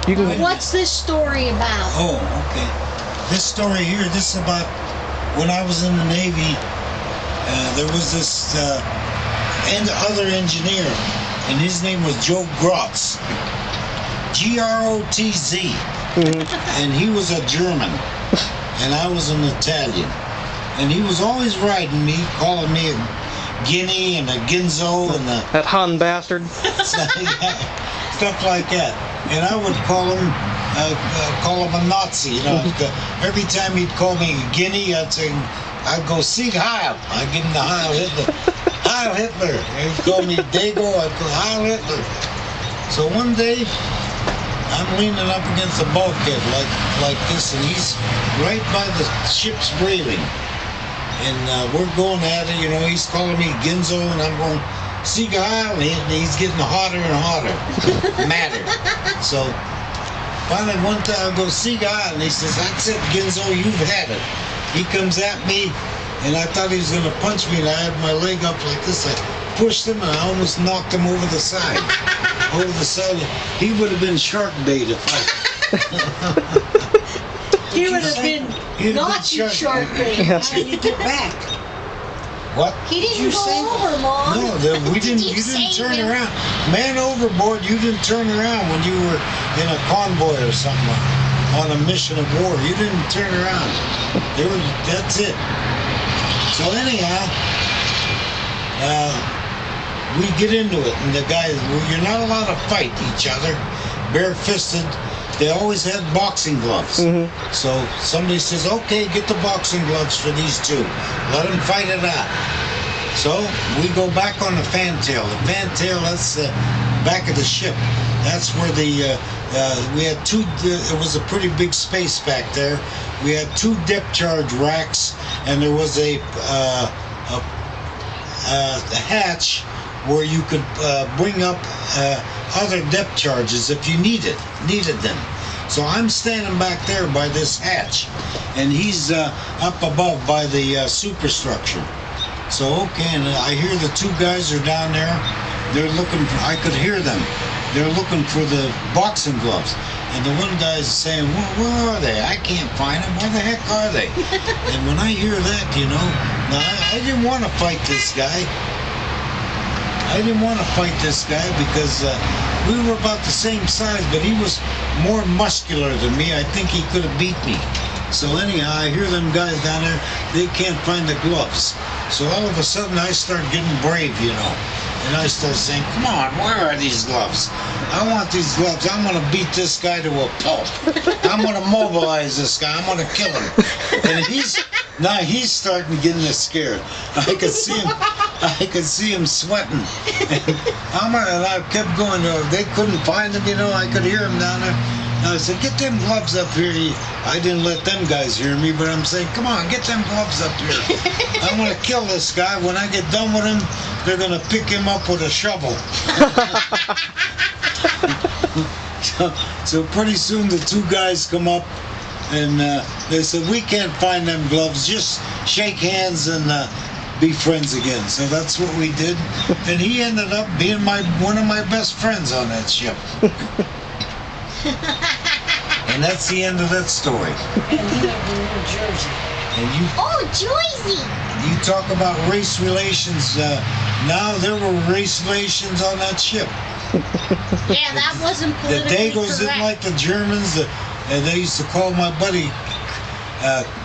You can. What's this story about? Oh, okay. This story here, this is about when I was in the Navy. There was this other engineer, and his name was Joe Grotz. Grotz. And he was a German, and I was an Italian. And he was always riding me, calling me a guinea and a ginzo and that Hun bastard. stuff like that. And I would call him a Nazi. You know, every time he'd call me a guinea, I'd go Sieg Heil. I'd give him the Heil Hitler. Heil Hitler. He'd call me Dago. I'd go Heil Hitler. So one day, I'm leaning up against the bulkhead like this, and he's right by the ship's railing. And we're going at it, you know, he's calling me Ginzo, and I'm going, Sieg Heil, and he's getting hotter and hotter, madder. So, finally one time I go, Sieg Heil, and he says, that's it, Ginzo, you've had it. He comes at me, and I thought he was going to punch me, and I had my leg up like this. I pushed him, and I almost knocked him over the side. Over the side. He would have been shark bait if I... He would have been Nazi shark bait. Yes. How did you get back? What? He didn't go over, Mom. No, you didn't turn around. Man overboard, you didn't turn around when you were in a convoy or something on a mission of war. You didn't turn around. That's it. So anyhow, we get into it, and the guys, you're not allowed to fight each other, bare-fisted. They always had boxing gloves. So somebody says, okay, get the boxing gloves for these two. Let them fight it out. So we go back on the fantail. The fantail, that's the back of the ship. That's where we had two, it was a pretty big space back there. We had two depth charge racks, and there was a hatch where you could bring up other depth charges if you needed them. So I'm standing back there by this hatch, and he's up above by the superstructure. So okay, and I hear the two guys are down there. They're looking for, I could hear them. They're looking for the boxing gloves. And the one guy's saying, where are they? I can't find them. Where the heck are they? And when I hear that, you know, now I didn't want to fight this guy. I didn't want to fight this guy because we were about the same size, but he was more muscular than me. I think he could have beat me. So anyhow, I hear them guys down there, they can't find the gloves. So all of a sudden I start getting brave, you know. And I start saying, come on, where are these gloves? I want these gloves. I'm going to beat this guy to a pulp. I'm going to mobilize this guy. I'm going to kill him. And he's starting getting scared. I could see him sweating. And I kept going. They couldn't find him, you know. I could hear him down there. And I said, get them gloves up here. I didn't let them guys hear me, but I'm saying, come on, get them gloves up here. I'm going to kill this guy. When I get done with him, they're going to pick him up with a shovel. So pretty soon the two guys come up, and they said, we can't find them gloves. Just shake hands and be friends again. So that's what we did. And he ended up being one of my best friends on that ship. And that's the end of that story. And you live in New Jersey. And you... Oh, Jersey! You talk about race relations. Now there were race relations on that ship. Yeah, that wasn't The politically Dagos didn't like the Germans. And they used to call my buddy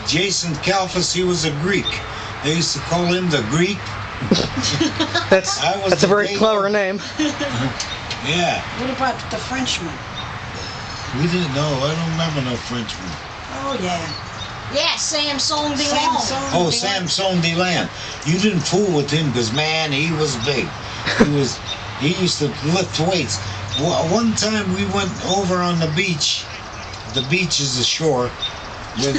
Jason Kalfas, he was a Greek. They used to call him the Greek. That's a very clever name. Yeah. What about the Frenchman? We didn't know. I don't remember no Frenchman. Oh, yeah. Yeah, Samson de Samson. Oh, Samson Deland. You didn't fool with him because, man, he was big. He used to lift weights. One time we went over on the beach. The beach is the shore where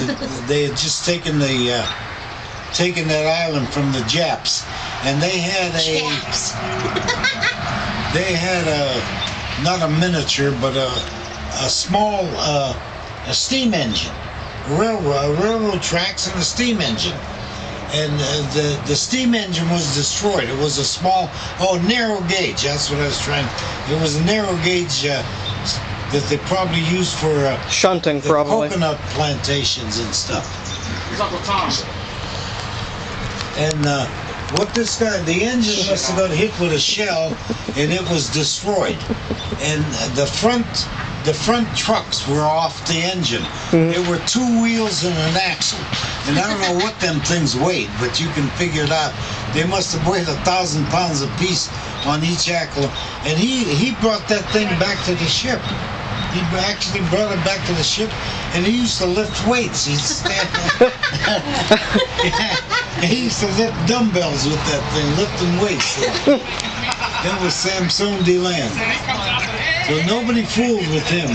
they had just taken that island from the Japs, and they had not a miniature, but a small steam engine. Railroad tracks and a steam engine, and the steam engine was destroyed. It was a small, narrow gauge. That's what I was trying. It was a narrow gauge that they probably used for Shunting, the probably. coconut plantations and stuff. What's Uncle Tom? And what this guy, the engine must have got hit with a shell, and it was destroyed. And the front trucks were off the engine. There were 2 wheels and an axle. And I don't know what them things weighed, but you can figure it out. They must have weighed 1,000 pounds apiece on each axle. And he brought that thing back to the ship. He actually brought it back to the ship, and he used to lift weights. He'd stand he used to lift dumbbells with that thing, lifting weights. That was Samson DeLand. So nobody fooled with him.